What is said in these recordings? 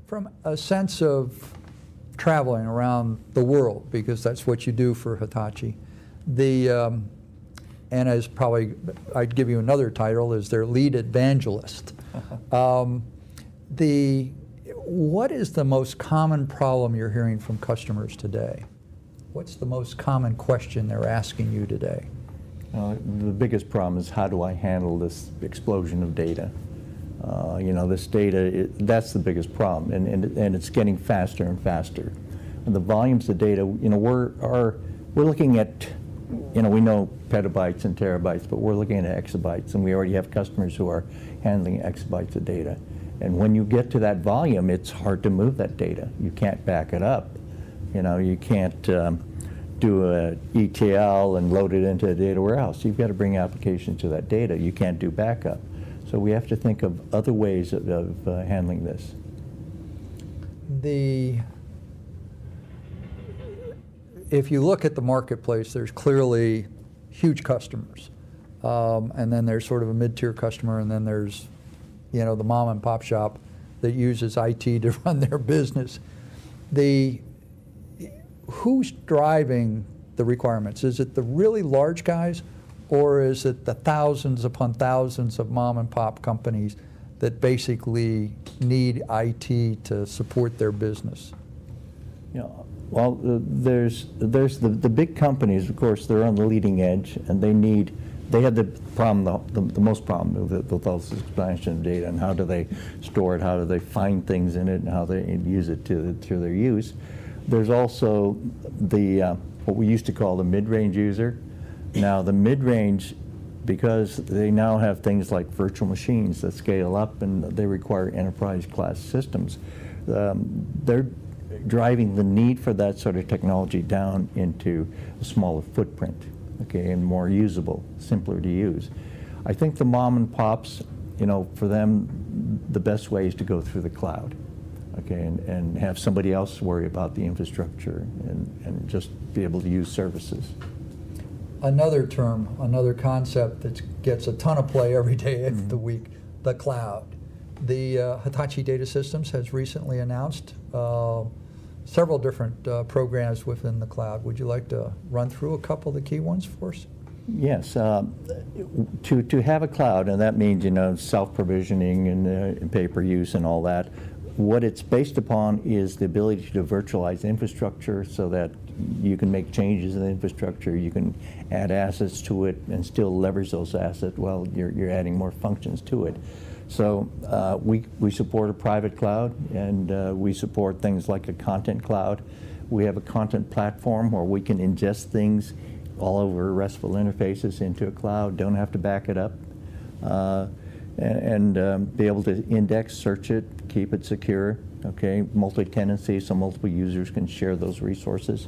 From a sense of traveling around the world, because that's what you do for Hitachi, and as probably, I'd give you another title, is their lead evangelist. What is the most common problem you're hearing from customers today? What's the most common question they're asking you today? The biggest problem is, how do I handle this explosion of data? You know, this data, that's the biggest problem, and it's getting faster and faster. And the volumes of data, you know, we're looking at, you know, we know petabytes and terabytes, but we're looking at exabytes, and we already have customers who are handling exabytes of data. And when you get to that volume, it's hard to move that data. You can't back it up. You know, you can't do a ETL and load it into a data warehouse. You've got to bring applications to that data. You can't do backup. So we have to think of other ways of handling this. If you look at the marketplace, there's clearly huge customers. And then there's sort of a mid-tier customer, and then there's, you know, the mom and pop shop that uses IT to run their business. Who's driving the requirements? Is it the really large guys, or is it the thousands upon thousands of mom and pop companies that basically need IT to support their business? Yeah, well, there's the big companies, of course, they're on the leading edge, and they had the problem, the most problem with all this expansion of data, and how do they store it, how do they find things in it, and how they use it to their use. There's also what we used to call the mid-range user. Now the mid-range, because they now have things like virtual machines that scale up and they require enterprise-class systems, they're driving the need for that sort of technology down into a smaller footprint, okay, and more usable, simpler to use. I think the mom and pops, you know, for them, the best way is to go through the cloud. Okay, and have somebody else worry about the infrastructure and just be able to use services. Another term, another concept that gets a ton of play every day of the week, the cloud. The Hitachi Data Systems has recently announced several different programs within the cloud. Would you like to run through a couple of the key ones for us? Yes, to have a cloud, and that means, you know, self-provisioning and pay-per-use and all that. What it's based upon is the ability to virtualize infrastructure so that you can make changes in the infrastructure, you can add assets to it and still leverage those assets while you're adding more functions to it. So we support a private cloud, and we support things like a content cloud. We have a content platform where we can ingest things all over RESTful interfaces into a cloud, don't have to back it up, and be able to index, search it, keep it secure, okay, multi-tenancy so multiple users can share those resources.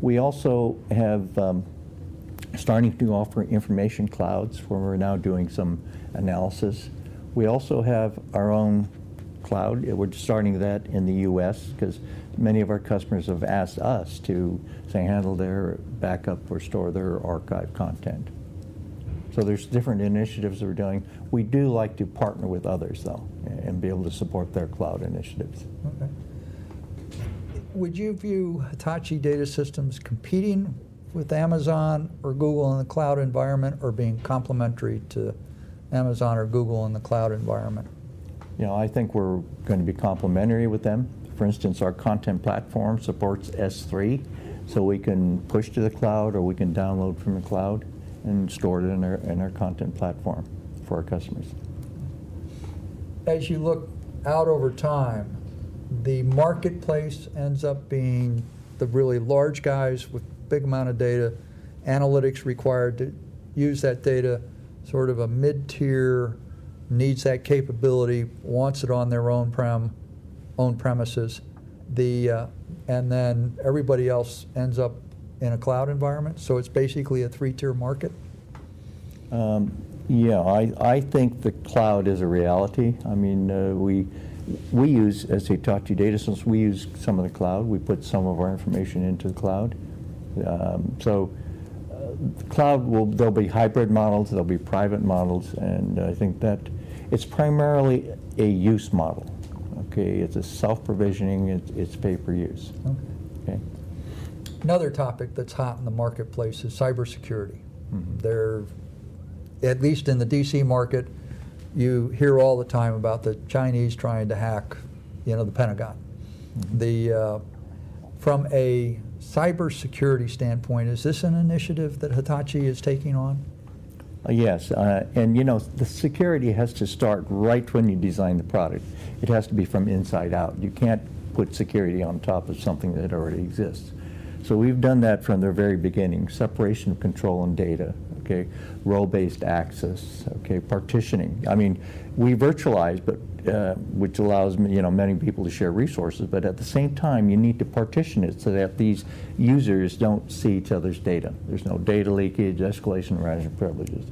We also have starting to offer information clouds where we're now doing some analysis. We also have our own cloud. We're starting that in the US because many of our customers have asked us to, say, handle their backup or store their archive content. So there's different initiatives that we're doing. We do like to partner with others, though, and be able to support their cloud initiatives. Okay. Would you view Hitachi Data Systems competing with Amazon or Google in the cloud environment, or being complementary to Amazon or Google in the cloud environment? You know, I think we're going to be complementary with them. For instance, our content platform supports S3, so we can push to the cloud or we can download from the cloud and store it in our content platform for our customers. As you look out over time, the marketplace ends up being the really large guys with big amount of data, analytics required to use that data, sort of a mid-tier, needs that capability, wants it on their own premises, and then everybody else ends up in a cloud environment. So it's basically a three-tier market? Yeah, I think the cloud is a reality. I mean, we use, as Hitachi Data Systems, we use some of the cloud. We put some of our information into the cloud. The cloud there'll be hybrid models, there'll be private models, and I think that it's primarily a use model. Okay, it's a self-provisioning, it's pay-per-use. Okay. Another topic that's hot in the marketplace is cybersecurity. Mm-hmm. There, at least in the DC market, you hear all the time about the Chinese trying to hack, the Pentagon. Mm-hmm. From a cybersecurity standpoint, is this an initiative that Hitachi is taking on? Yes, and the security has to start right when you design the product. It has to be from inside out. You can't put security on top of something that already exists. So we've done that from the very beginning: separation of control and data, okay, role-based access, okay, partitioning. I mean, we virtualize, but which allows many people to share resources, but at the same time you need to partition it so that these users don't see each other's data. There's no data leakage, escalation of rights and privileges.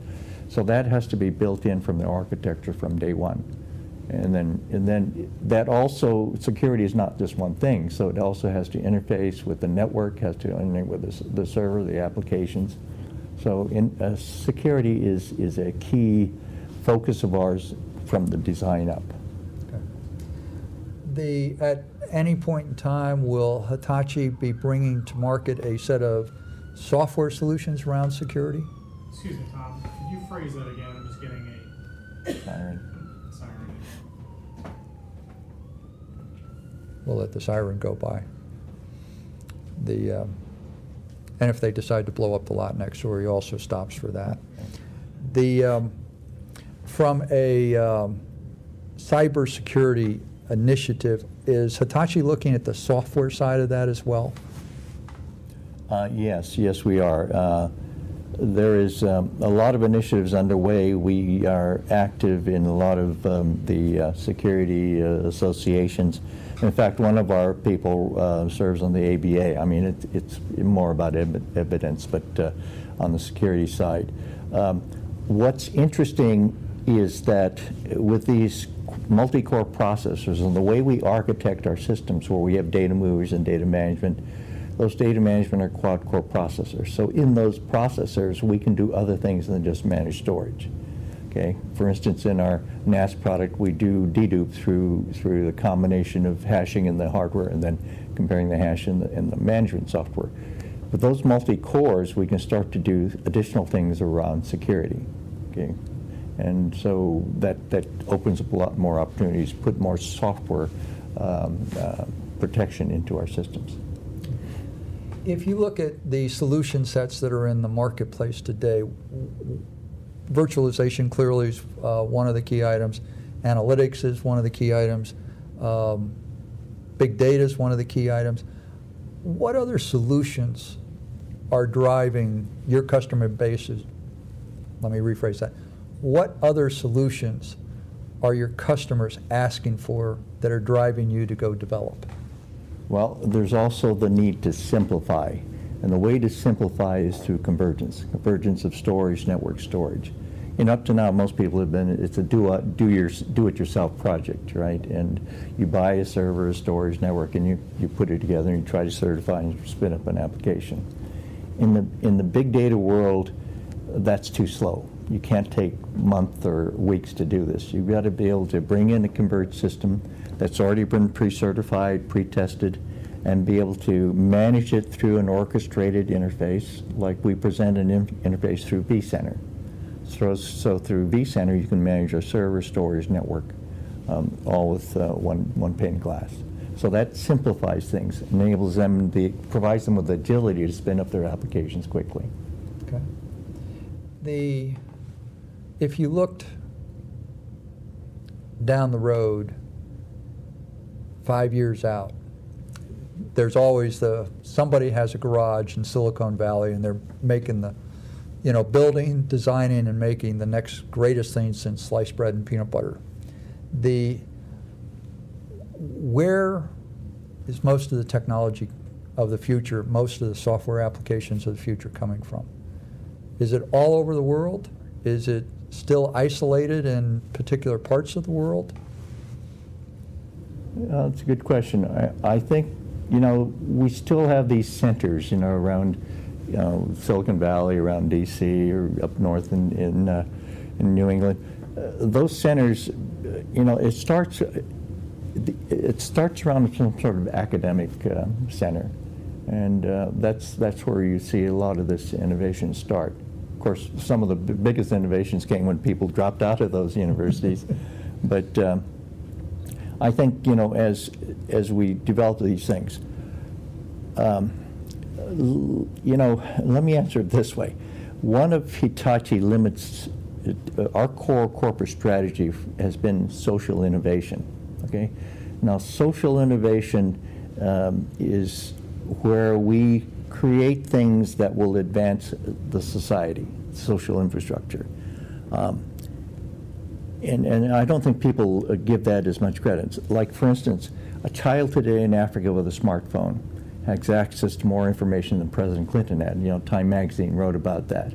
So that has to be built in from the architecture from day one. And then that also, security is not just one thing, so it also has to interface with the network, has to interface with the server, the applications. So security is a key focus of ours from the design up. Okay. At any point in time, will Hitachi be bringing to market a set of software solutions around security? Excuse me, Tom. Could you phrase that again? I'm just getting a Siren. We'll let the siren go by. And if they decide to blow up the lot next door, he also stops for that. From a cybersecurity initiative, is Hitachi looking at the software side of that as well? Yes, we are. There is a lot of initiatives underway. We are active in a lot of the security associations. In fact, one of our people serves on the ABA. I mean, it's more about evidence, but on the security side. What's interesting is that with these multi-core processors and the way we architect our systems, where we have data movers and data management, those data management are quad-core processors. So in those processors, we can do other things than just manage storage. Okay. For instance, in our NAS product, we do dedupe through the combination of hashing in the hardware and then comparing the hash in the management software. With those multi-cores, we can start to do additional things around security. Okay. And so that opens up a lot more opportunities, put more software protection into our systems. If you look at the solution sets that are in the marketplace today, virtualization clearly is one of the key items. Analytics is one of the key items. Big data is one of the key items. What other solutions are driving your customer bases? Let me rephrase that. What other solutions are your customers asking for that are driving you to go develop? Well, there's also the need to simplify. And the way to simplify is through convergence of storage, network storage. And up to now, most people have been, it's a do-it-yourself project, right? And you buy a server, a storage network, and you put it together and you try to certify and spin up an application. In the big data world, that's too slow. You can't take months or weeks to do this. You've got to be able to bring in a converged system that's already been pre-certified, pre-tested, and be able to manage it through an orchestrated interface, like we present an interface through vCenter. So through vCenter, you can manage our server, storage, network, all with one pane of glass. So that simplifies things, enables them, provides them with agility to spin up their applications quickly. Okay. If you looked down the road 5 years out, there's always somebody has a garage in Silicon Valley and they're making building, designing, and making the next greatest thing since sliced bread and peanut butter. Where is most of the technology of the future, most of the software applications of the future coming from? Is it all over the world? Is it still isolated in particular parts of the world? That's a good question. I think, we still have these centers, around Silicon Valley, around DC, or up north in New England. Those centers, it starts, it starts around some sort of academic center, and that's where you see a lot of this innovation start. Of course, some of the biggest innovations came when people dropped out of those universities, but I think, you know, as we develop these things, you know, let me answer it this way. One of Hitachi limits, our core corporate strategy has been social innovation, okay? Now, social innovation is where we create things that will advance the society, social infrastructure. And I don't think people give that as much credit. Like, for instance, a child today in Africa with a smartphone has access to more information than President Clinton had. You know, Time magazine wrote about that.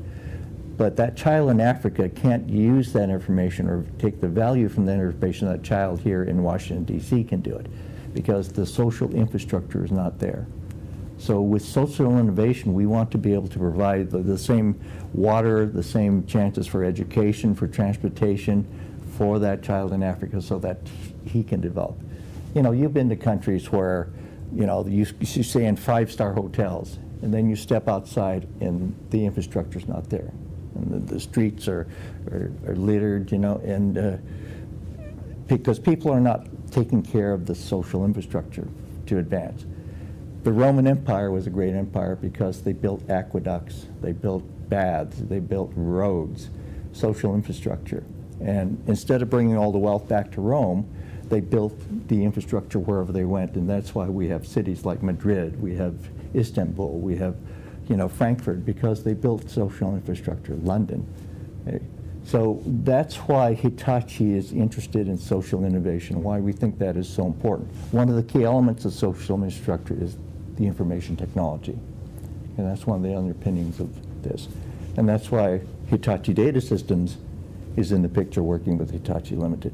But that child in Africa can't use that information or take the value from that information that child here in Washington, D.C. can do it, because the social infrastructure is not there. So with social innovation, we want to be able to provide the same water, the same chances for education, for transportation, for that child in Africa so that he can develop. You know, you've been to countries where, you know, you stay in 5-star hotels, and then you step outside and the infrastructure's not there. And the streets are littered, you know, and because people are not taking care of the social infrastructure to advance. The Roman Empire was a great empire because they built aqueducts, they built baths, they built roads, social infrastructure. And instead of bringing all the wealth back to Rome, they built the infrastructure wherever they went, and that's why we have cities like Madrid, we have Istanbul, we have, you know, Frankfurt, because they built social infrastructure, London. So that's why Hitachi is interested in social innovation, why we think that is so important. One of the key elements of social infrastructure is the information technology, and that's one of the underpinnings of this. And that's why Hitachi Data Systems is in the picture working with Hitachi Limited.